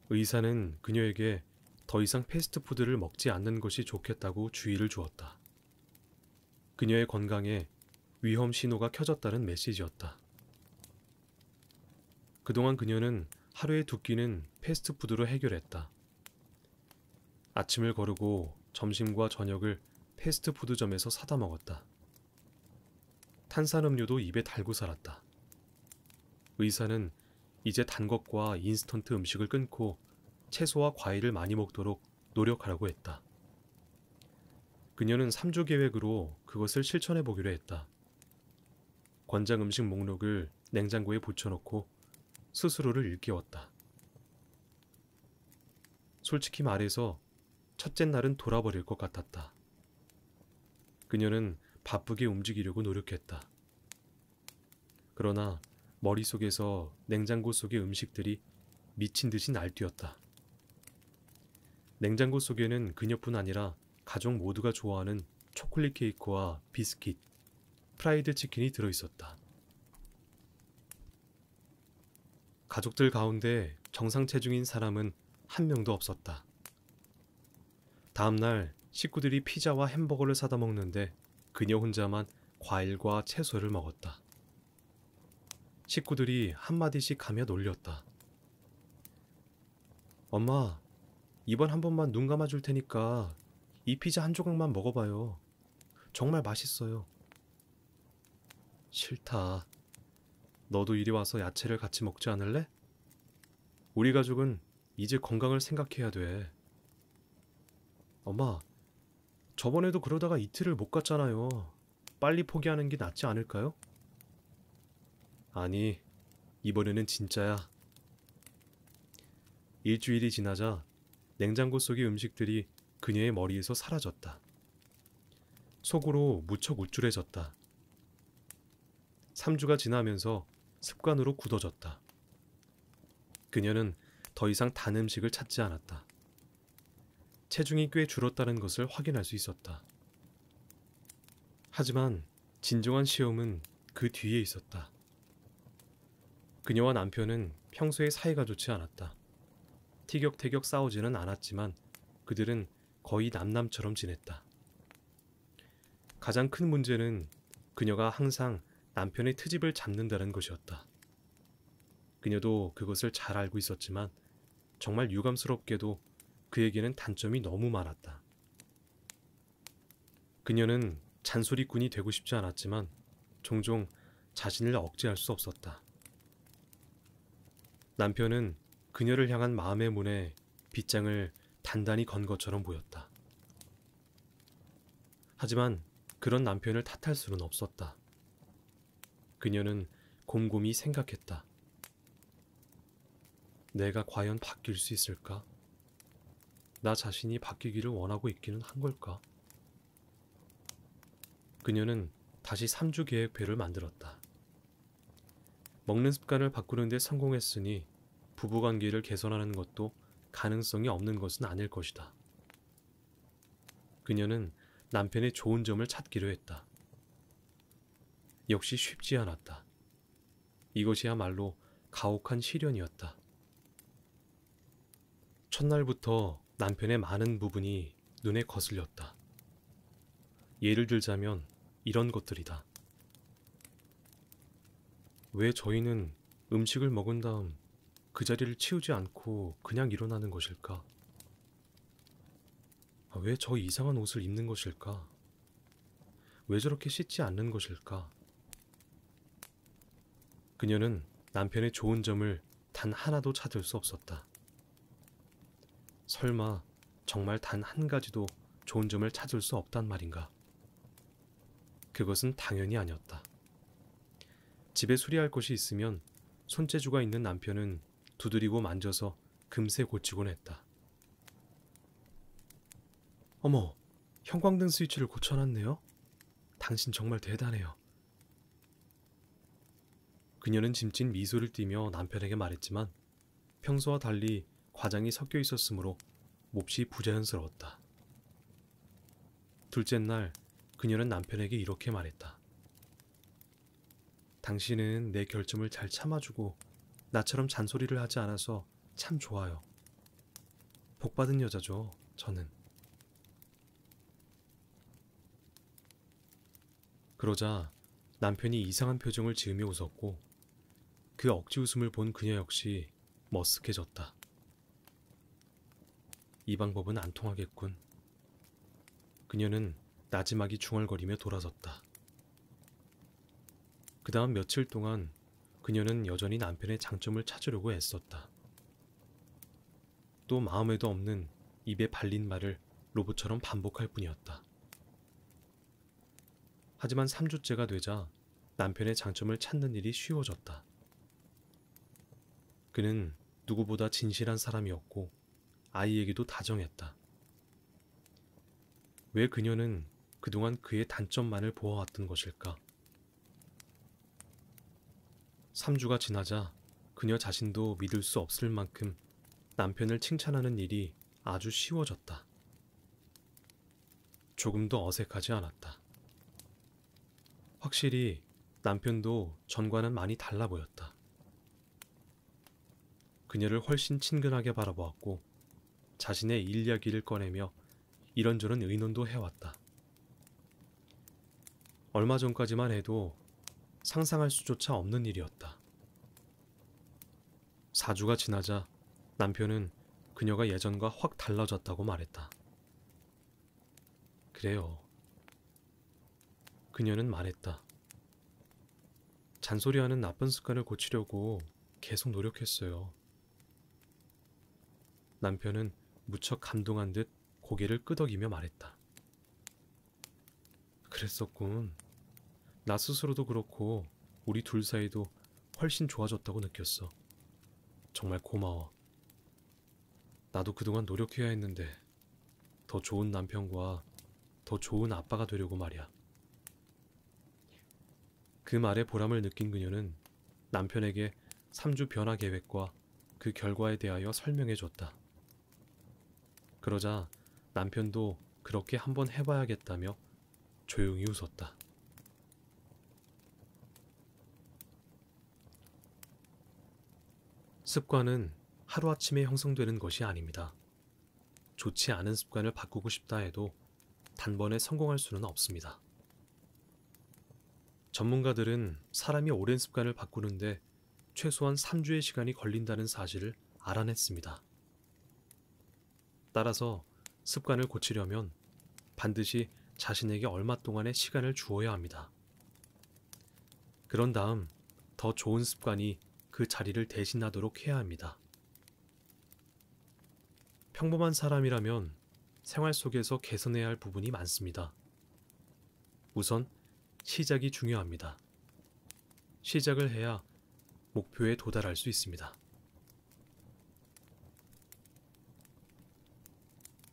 의사는 그녀에게 더 이상 패스트푸드를 먹지 않는 것이 좋겠다고 주의를 주었다. 그녀의 건강에 위험 신호가 켜졌다는 메시지였다. 그동안 그녀는 하루의 두 끼는 패스트푸드로 해결했다. 아침을 거르고 점심과 저녁을 패스트푸드점에서 사다 먹었다. 탄산음료도 입에 달고 살았다. 의사는 이제 단 것과 인스턴트 음식을 끊고 채소와 과일을 많이 먹도록 노력하라고 했다. 그녀는 3주 계획으로 그것을 실천해 보기로 했다. 권장 음식 목록을 냉장고에 붙여놓고 스스로를 일깨웠다. 솔직히 말해서 첫째 날은 돌아버릴 것 같았다. 그녀는 바쁘게 움직이려고 노력했다. 그러나 머릿속에서 냉장고 속의 음식들이 미친 듯이 날뛰었다. 냉장고 속에는 그녀뿐 아니라 가족 모두가 좋아하는 초콜릿 케이크와 비스킷, 프라이드 치킨이 들어있었다. 가족들 가운데 정상 체중인 사람은 한 명도 없었다. 다음 날 식구들이 피자와 햄버거를 사다 먹는데 그녀 혼자만 과일과 채소를 먹었다. 식구들이 한마디씩 하며 놀렸다. 엄마, 이번 한 번만 눈 감아줄 테니까 이 피자 한 조각만 먹어봐요. 정말 맛있어요. 싫다. 너도 이리 와서 야채를 같이 먹지 않을래? 우리 가족은 이제 건강을 생각해야 돼. 엄마, 저번에도 그러다가 이틀을 못 갔잖아요. 빨리 포기하는 게 낫지 않을까요? 아니, 이번에는 진짜야. 일주일이 지나자 냉장고 속의 음식들이 그녀의 머리에서 사라졌다. 속으로 무척 우쭐해졌다. 3주가 지나면서 습관으로 굳어졌다. 그녀는 더 이상 단 음식을 찾지 않았다. 체중이 꽤 줄었다는 것을 확인할 수 있었다. 하지만 진정한 시험은 그 뒤에 있었다. 그녀와 남편은 평소에 사이가 좋지 않았다. 티격태격 싸우지는 않았지만 그들은 거의 남남처럼 지냈다. 가장 큰 문제는 그녀가 항상 남편의 트집을 잡는다는 것이었다. 그녀도 그것을 잘 알고 있었지만 정말 유감스럽게도 그에게는 단점이 너무 많았다. 그녀는 잔소리꾼이 되고 싶지 않았지만 종종 자신을 억제할 수 없었다. 남편은 그녀를 향한 마음의 문에 빗장을 단단히 건 것처럼 보였다. 하지만 그런 남편을 탓할 수는 없었다. 그녀는 곰곰이 생각했다. 내가 과연 바뀔 수 있을까? 나 자신이 바뀌기를 원하고 있기는 한 걸까? 그녀는 다시 3주 계획표를 만들었다. 먹는 습관을 바꾸는 데 성공했으니 부부관계를 개선하는 것도 가능성이 없는 것은 아닐 것이다. 그녀는 남편의 좋은 점을 찾기로 했다. 역시 쉽지 않았다. 이것이야말로 가혹한 시련이었다. 첫날부터 남편의 많은 부분이 눈에 거슬렸다. 예를 들자면 이런 것들이다. 왜 저희는 음식을 먹은 다음 그 자리를 치우지 않고 그냥 일어나는 것일까? 왜 저 이상한 옷을 입는 것일까? 왜 저렇게 씻지 않는 것일까? 그녀는 남편의 좋은 점을 단 하나도 찾을 수 없었다. 설마 정말 단 한 가지도 좋은 점을 찾을 수 없단 말인가? 그것은 당연히 아니었다. 집에 수리할 것이 있으면 손재주가 있는 남편은 두드리고 만져서 금세 고치곤 했다. 어머, 형광등 스위치를 고쳐놨네요? 당신 정말 대단해요. 그녀는 짐진 미소를 띠며 남편에게 말했지만 평소와 달리 과장이 섞여 있었으므로 몹시 부자연스러웠다. 둘째 날 그녀는 남편에게 이렇게 말했다. 당신은 내 결점을 잘 참아주고 나처럼 잔소리를 하지 않아서 참 좋아요. 복받은 여자죠, 저는. 그러자 남편이 이상한 표정을 지으며 웃었고 그 억지 웃음을 본 그녀 역시 머쓱해졌다. 이 방법은 안 통하겠군. 그녀는 나지막이 중얼거리며 돌아섰다. 그 다음 며칠 동안 그녀는 여전히 남편의 장점을 찾으려고 애썼다. 또 마음에도 없는 입에 발린 말을 로봇처럼 반복할 뿐이었다. 하지만 3주째가 되자 남편의 장점을 찾는 일이 쉬워졌다. 그는 누구보다 진실한 사람이었고 아이에게도 다정했다. 왜 그녀는 그동안 그의 단점만을 보아왔던 것일까? 3주가 지나자 그녀 자신도 믿을 수 없을 만큼 남편을 칭찬하는 일이 아주 쉬워졌다. 조금도 어색하지 않았다. 확실히 남편도 전과는 많이 달라 보였다. 그녀를 훨씬 친근하게 바라보았고 자신의 일 이야기를 꺼내며 이런저런 의논도 해왔다. 얼마 전까지만 해도 상상할 수조차 없는 일이었다. 4주가 지나자 남편은 그녀가 예전과 확 달라졌다고 말했다. 그래요. 그녀는 말했다. 잔소리하는 나쁜 습관을 고치려고 계속 노력했어요. 남편은 무척 감동한 듯 고개를 끄덕이며 말했다. 그랬었군. 나 스스로도 그렇고 우리 둘 사이도 훨씬 좋아졌다고 느꼈어. 정말 고마워. 나도 그동안 노력해야 했는데 더 좋은 남편과 더 좋은 아빠가 되려고 말이야. 그 말에 보람을 느낀 그녀는 남편에게 3주 변화 계획과 그 결과에 대하여 설명해줬다. 그러자 남편도 그렇게 한번 해봐야겠다며 조용히 웃었다. 습관은 하루아침에 형성되는 것이 아닙니다. 좋지 않은 습관을 바꾸고 싶다 해도 단번에 성공할 수는 없습니다. 전문가들은 사람이 오랜 습관을 바꾸는데 최소한 3주의 시간이 걸린다는 사실을 알아냈습니다. 따라서 습관을 고치려면 반드시 자신에게 얼마 동안의 시간을 주어야 합니다. 그런 다음 더 좋은 습관이 그 자리를 대신하도록 해야 합니다. 평범한 사람이라면 생활 속에서 개선해야 할 부분이 많습니다. 우선 시작이 중요합니다. 시작을 해야 목표에 도달할 수 있습니다.